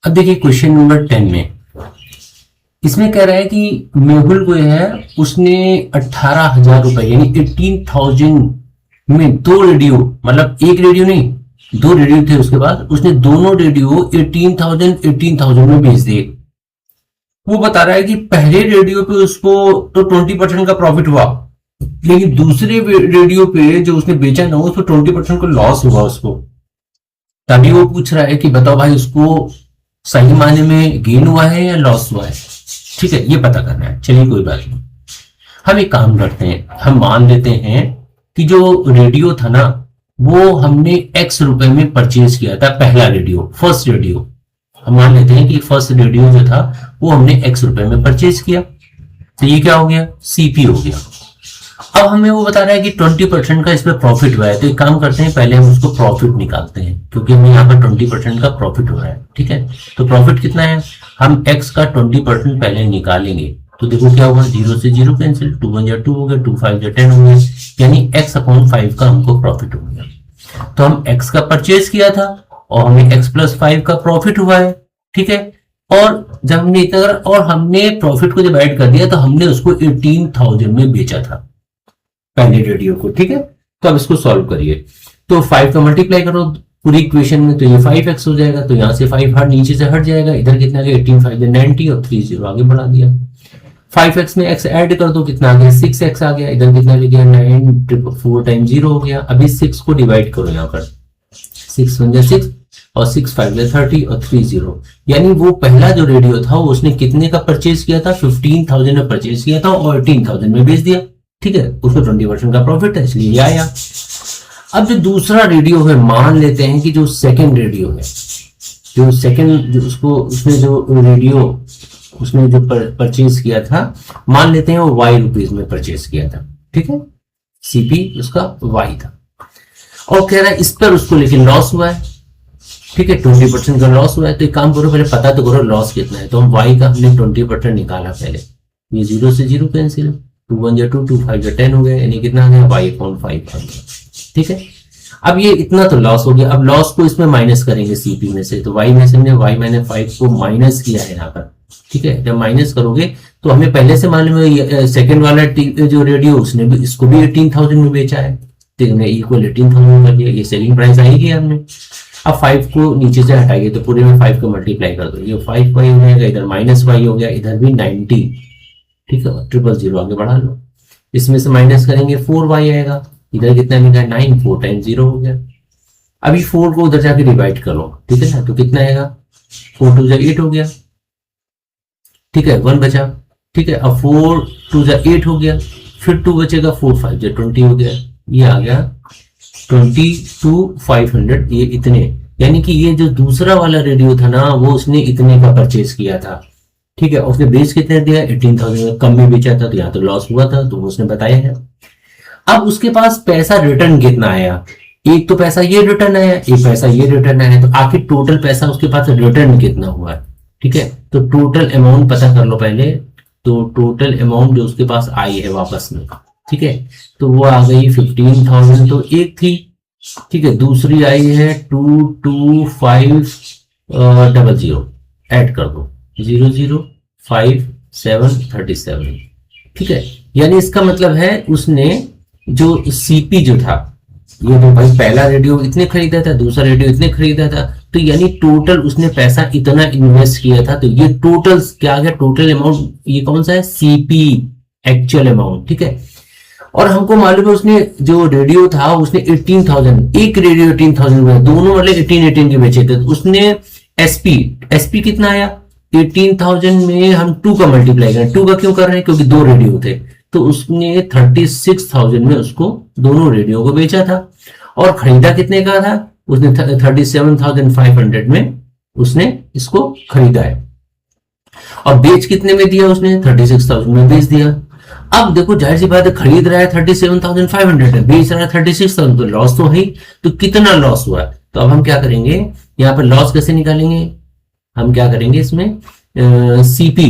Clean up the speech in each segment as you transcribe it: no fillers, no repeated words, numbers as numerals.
अब देखिए question number 10 में इसमें कह रहा है कि मेहुल को है उसने 18,000 रुपए यानी 18,000 में दो रेडियो, मतलब एक रेडियो नहीं दो रेडियो थे, उसके बाद उसने दोनों रेडियो 18,000 में बेच दिए। वो बता रहा है कि पहले रेडियो पे उसको तो 20% का प्रॉफिट हुआ, लेकिन दूसरे रेडियो पे जो उसने बेचा ना उस पर 20% का लॉस हुआ उसको। तभी वो पूछ रहा है कि बताओ भाई उसको सही मायने में गेन हुआ है या लॉस हुआ है। ठीक है, ये पता करना है। चलिए कोई बात नहीं, हम एक काम करते हैं, हम मान लेते हैं कि जो रेडियो था ना वो हमने x रुपए में परचेज किया था, पहला रेडियो, फर्स्ट रेडियो। हम मान लेते हैं कि फर्स्ट रेडियो जो था वो हमने x रुपए में परचेज किया, तो ये क्या हो गया, सीपी हो गया। अब हमें वो बता रहा है कि 20% का इस पे प्रॉफिट हुआ है, तो एक काम करते हैं, पहले हम उसको प्रॉफिट निकालते हैं, क्योंकि हमें यहाँ पर 20% का प्रॉफिट हो रहा है। ठीक है, तो प्रॉफिट कितना है, हम x का 20% पहले निकालेंगे। तो देखो क्या होगा, 0 से 0 कैंसिल, 2 1 जा 2 हो गया, 2 5 जा 10 हो गया, यानी x अपॉन 5 का हमको प्रॉफिट हो गया। तो हम x का परचेज किया था और हमें x प्लस 5 का प्रॉफिट हुआ है। ठीक है, और जब हमने इतना और हमने प्रॉफिट को डिवाइड कर दिया तो हमने उसको 18,000 में बेचा था पहले रेडियो को। ठीक है, तो अब इसको सॉल्व करिए, तो 5 का मल्टीप्लाई करो पूरी इक्वेशन में, तो ये 5x हो जाएगा, तो यहां से 5 हट नीचे से हट जाएगा, इधर कितना गया 18 5 90 और 3 0 आगे बढ़ा दिया। 5x में x ऐड कर दो, कितना आ गया 6x आ गया, इधर कितना ले गया 9 4 टाइम 0 हो गया। अभी 6 को डिवाइड करो, यहाँ पर 6 1 जा 6 और 6 5 जा 30 और 3 0, यानी वो पहला जो रेडियो था वो उसने कितने का परचेज किया था, 15,000 में परचेज किया था और 18,000 में बेच दिया। ठीक है, उसको 20% का प्रॉफिट है, इसलिए ये आया। अब जो दूसरा रेडियो है, मान लेते हैं कि जो सेकंड रेडियो है, जो सेकंड जो उसको उसने जो रेडियो उसने जो परचेज किया था, मान लेते हैं वो y रुपीज में परचेज किया था। ठीक है, सीपी उसका y था, और कह रहा है इस पर उसको लेकिन लॉस हुआ है। ठीक है, 20% का लॉस हुआ है, तो एक काम करो पहले पता तो करो लॉस कितना है। तो हम y का हमने 20% निकाला पहले, ये 0 से 0 कैंसिल, 2 1 जा 2 2 5 जा 10 हो गया, यानी कितना आ गया y अपॉन 5 आ गया। ठीक है, अब ये इतना तो लॉस हो गया, अब लॉस को इसमें माइनस करेंगे सीपी में से, तो y में से हमने y मैंने 5 को माइनस किया है यहाँ पर। ठीक है, जब माइनस करोगे तो हमें पहले से मालूम है सेकंड वाला जो रेडियो उसने भी इसको भी 18,000 में बेचा है, तो हमने इक्वल 18,000 कर दिया, ये सेलिंग प्राइस आएगी हमने। अब 5 को नीचे से हटाइए तो पूरे में 5 को मल्टीप्लाई कर दो, ये 5y हो जाएगा, इधर माइनस y हो गया, इधर भी 90। ठीक है, 000 आगे बढ़ा लो, इसमें से माइनस करेंगे 4y आएगा, इधर कितना मिला 9 4 टाइम 0 हो गया। अभी 4 को उधर जाके डिवाइड कर लो, ठीक है ना, तो कितना आएगा 4 2 जा 8 हो गया। ठीक है, 1 बचा। ठीक है, अब 4 2 जा 8 हो गया, फिर 2 बचेगा, 4 5 जा 20 हो गया, ये आ गया 22,500, ये इतने, यानी कि ये जो दूसरा वाला रेडियो था ना वो उसने इतने का परचेज किया था। ठीक है, उसने बेच कितने दिया 18,000, कम में बेचा था तो यहाँ तो लॉस हुआ था, तो उसने बताया है। अब उसके पास पैसा रिटर्न कितना आया, एक तो पैसा ये रिटर्न आया, एक पैसा ये रिटर्न आया, तो आखिर टोटल पैसा उसके पास रिटर्न कितना हुआ। ठीक है, तो टोटल अमाउंट पता कर लो पहले, तो टोटल अमाउंट जो उसके पास आई है वापस में, ठीक है, तो वो आ गई 15,000, तो एक थी। ठीक है, दूसरी आई है 22,500, ऐड कर दो 005,737। ठीक है, यानी इसका मतलब है उसने जो सीपी जो था, ये जो भाई पहला रेडियो इतने खरीदा था, दूसरा रेडियो इतने खरीदा था, तो यानी टोटल उसने पैसा इतना इन्वेस्ट किया था, तो ये टोटल क्या आ गया, टोटल अमाउंट ये कौन सा है, सीपी एक्चुअल अमाउंट। ठीक है, और हमको मालूम है उसने जो रेडियो था उसने 18,000, एक रेडियो 18,000 में, दोनों वाले 18 के बेचे थे, तो उसने एसपी कितना आया 18,000 में हम 2 का मल्टीप्लाई करें, 2 का क्यों कर रहे हैं, क्योंकि 2 रेडियो थे, तो उसने 36,000 में उसको दोनों रेडियो को बेचा था। और खरीदा कितने का था, उसने 37,500 में उसने इसको खरीदा है, और बेच कितने में दिया उसने 36,000 में बेच दिया। अब देखो जाहिर सी बात है, खरीद रहा है 37,500 है, बेच रहा है 36,000, तो लॉस तो है, तो कितना लॉस हुआ। तो अब हम क्या करेंगे, यहाँ पर लॉस कैसे निकालेंगे, हम क्या करेंगे इसमें सीपी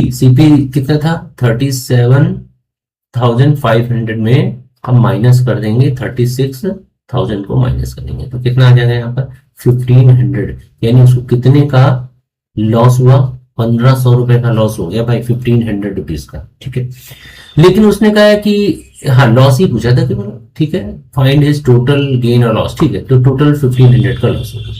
कितना था 37,500 में हम माइनस कर देंगे 36,000 को माइनस करेंगे, तो कितना आ जाएगा यहाँ पर 1,500, यानी उसको कितने का लॉस हुआ, 1500 रुपए का लॉस हो गया भाई, 1500 रुपीज का, ठीक है। लेकिन उसने कहा है कि हाँ लॉस ही पूछा था कि मतलब ठीक है, फाइंड हिज टोटल गेन और लॉस, ठीक है, तो टोटल 1500 का लॉस होगा।